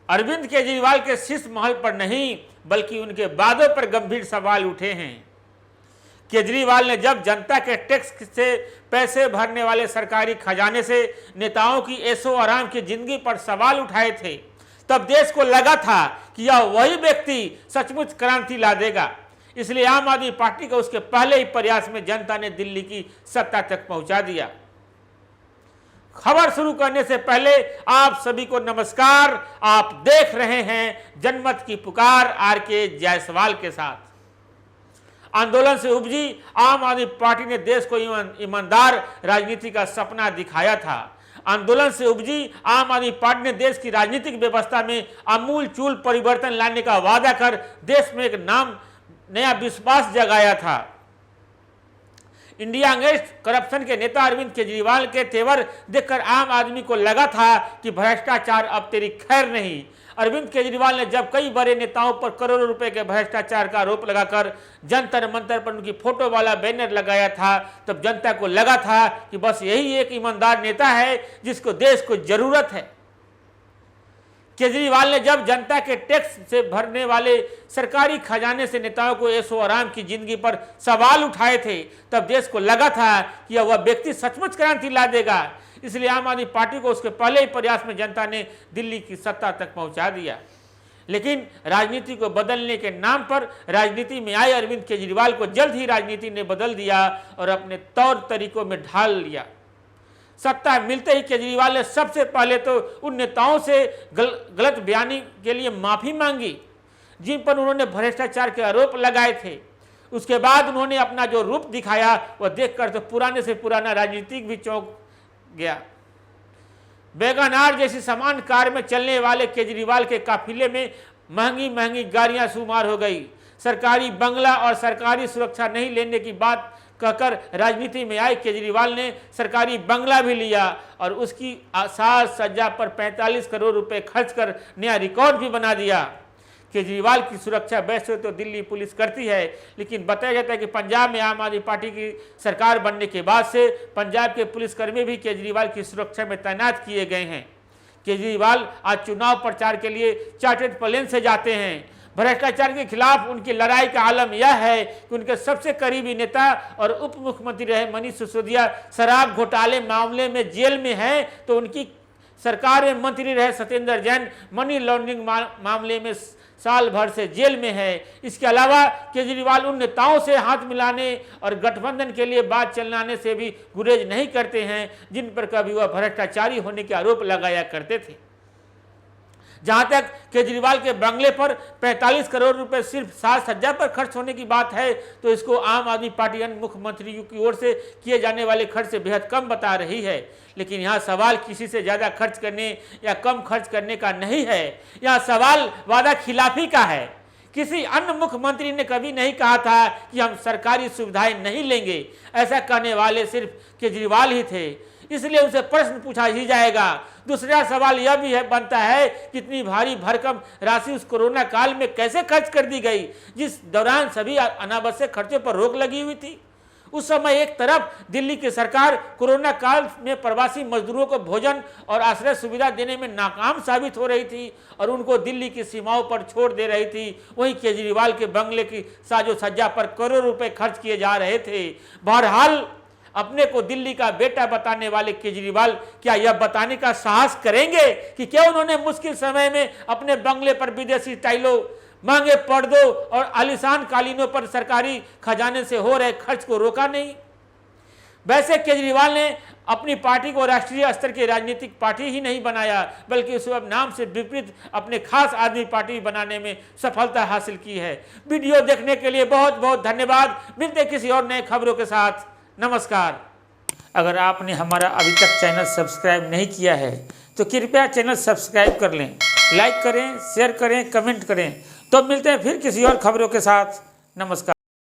अरविंद केजरीवाल के शीश महल पर नहीं बल्कि उनके वादों पर गंभीर सवाल उठे हैं। केजरीवाल ने जब जनता के टैक्स से पैसे भरने वाले सरकारी खजाने से नेताओं की ऐशो आराम की जिंदगी पर सवाल उठाए थे, तब देश को लगा था कि यह वही व्यक्ति सचमुच क्रांति ला देगा। इसलिए आम आदमी पार्टी को उसके पहले ही प्रयास में जनता ने दिल्ली की सत्ता तक पहुंचा दिया। खबर शुरू करने से पहले आप सभी को नमस्कार। आप देख रहे हैं जनमत की पुकार आर.के. जायसवाल के साथ। आंदोलन से उपजी आम आदमी पार्टी ने देश को ईमानदार राजनीति का सपना दिखाया था। आंदोलन से उपजी आम आदमी पार्टी ने देश की राजनीतिक व्यवस्था में आमूल-चूल परिवर्तन लाने का वादा कर देश में एक नया विश्वास जगाया था। इंडिया अगेंस्ट करप्शन के नेता अरविंद केजरीवाल के तेवर देखकर आम आदमी को लगा था कि भ्रष्टाचार अब तेरी खैर नहीं। अरविंद केजरीवाल ने जब कई बड़े नेताओं पर करोड़ों रुपए के भ्रष्टाचार का आरोप लगाकर जंतर मंतर पर उनकी फोटो वाला बैनर लगाया था, तब जनता को लगा था कि बस यही एक ईमानदार नेता है जिसको देश को जरूरत है। केजरीवाल ने जब जनता के टैक्स से भरने वाले सरकारी खजाने से नेताओं को ऐशो आराम की जिंदगी पर सवाल उठाए थे, तब देश को लगा था कि वह व्यक्ति सचमुच क्रांति ला देगा। इसलिए आम आदमी पार्टी को उसके पहले ही प्रयास में जनता ने दिल्ली की सत्ता तक पहुंचा दिया। लेकिन राजनीति को बदलने के नाम पर राजनीति में आए अरविंद केजरीवाल को जल्द ही राजनीति ने बदल दिया और अपने तौर तरीकों में ढाल लिया। सत्ता मिलते ही केजरीवाल ने सबसे पहले तो उन नेताओं से गलत बयानी के लिए माफी मांगी जिन पर उन्होंने भ्रष्टाचार के आरोप लगाए थे। उसके बाद उन्होंने अपना जो रूप दिखाया वह देखकर तो पुराने से पुराना राजनीतिक भी चौंक गया। वैगनआर जैसी समान कार में चलने वाले केजरीवाल के काफिले में महंगी महंगी गाड़ियां शुमार हो गई। सरकारी बंगला और सरकारी सुरक्षा नहीं लेने की बात कहकर राजनीति में आए केजरीवाल ने सरकारी बंगला भी लिया और उसकी साज सज्जा पर 45 करोड़ रुपए खर्च कर नया रिकॉर्ड भी बना दिया। केजरीवाल की सुरक्षा वैसे तो दिल्ली पुलिस करती है, लेकिन बताया जाता है कि पंजाब में आम आदमी पार्टी की सरकार बनने के बाद से पंजाब के पुलिसकर्मी भी केजरीवाल की सुरक्षा में तैनात किए गए हैं। केजरीवाल आज चुनाव प्रचार के लिए चार्टर्ड प्लेन से जाते हैं। भ्रष्टाचार के खिलाफ उनकी लड़ाई का आलम यह है कि उनके सबसे करीबी नेता और उप मुख्यमंत्री रहे मनीष सिसोदिया शराब घोटाले मामले में जेल में हैं, तो उनकी सरकार में मंत्री रहे सत्येंद्र जैन मनी लॉन्ड्रिंग मामले में साल भर से जेल में है। इसके अलावा केजरीवाल उन नेताओं से हाथ मिलाने और गठबंधन के लिए बात चलाने से भी गुरेज नहीं करते हैं जिन पर कभी वह भ्रष्टाचारी होने के आरोप लगाया करते थे। जहां तक केजरीवाल के बंगले पर 45 करोड़ रुपए सिर्फ साज सज्जा पर खर्च होने की बात है, तो इसको आम आदमी पार्टी अन्य मुख्यमंत्रियों की ओर से किए जाने वाले खर्च से बेहद कम बता रही है। लेकिन यहाँ सवाल किसी से ज़्यादा खर्च करने या कम खर्च करने का नहीं है, यहाँ सवाल वादा खिलाफी का है। किसी अन्य मुख्यमंत्री ने कभी नहीं कहा था कि हम सरकारी सुविधाएं नहीं लेंगे। ऐसा कहने वाले सिर्फ केजरीवाल ही थे, इसलिए उनसे प्रश्न पूछा ही जाएगा। दूसरा सवाल यह भी बनता है कि इतनी भारी भरकम राशि उस कोरोना काल में कैसे खर्च कर दी गई, जिस दौरान सभी अनावश्यक खर्चों पर रोक लगी हुई थी। उस समय एक तरफ दिल्ली की सरकार कोरोना काल में प्रवासी मजदूरों को भोजन और आश्रय सुविधा देने में नाकाम साबित हो रही थी और उनको दिल्ली की सीमाओं पर छोड़ दे रही थी। वहीं केजरीवाल के बंगले की साजो सज्जा पर करोड़ों रुपए खर्च किए जा रहे थे। बहरहाल अपने को दिल्ली का बेटा बताने वाले केजरीवाल क्या यह बताने का साहस करेंगे कि क्या उन्होंने मुश्किल समय में अपने बंगले पर विदेशी टाइलों, महंगे पर्दों और आलीशान कालीनों पर सरकारी खजाने से हो रहे खर्च को रोका नहीं? वैसे केजरीवाल ने अपनी पार्टी को राष्ट्रीय स्तर की राजनीतिक पार्टी ही नहीं बनाया, बल्कि उस नाम से विपरीत अपने खास आदमी पार्टी बनाने में सफलता हासिल की है। वीडियो देखने के लिए बहुत बहुत धन्यवाद। मिलते किसी और नए खबरों के साथ। नमस्कार। अगर आपने हमारा अभी तक चैनल सब्सक्राइब नहीं किया है तो कृपया चैनल सब्सक्राइब कर लें, लाइक करें, शेयर करें, कमेंट करें। तो मिलते हैं फिर किसी और खबरों के साथ। नमस्कार।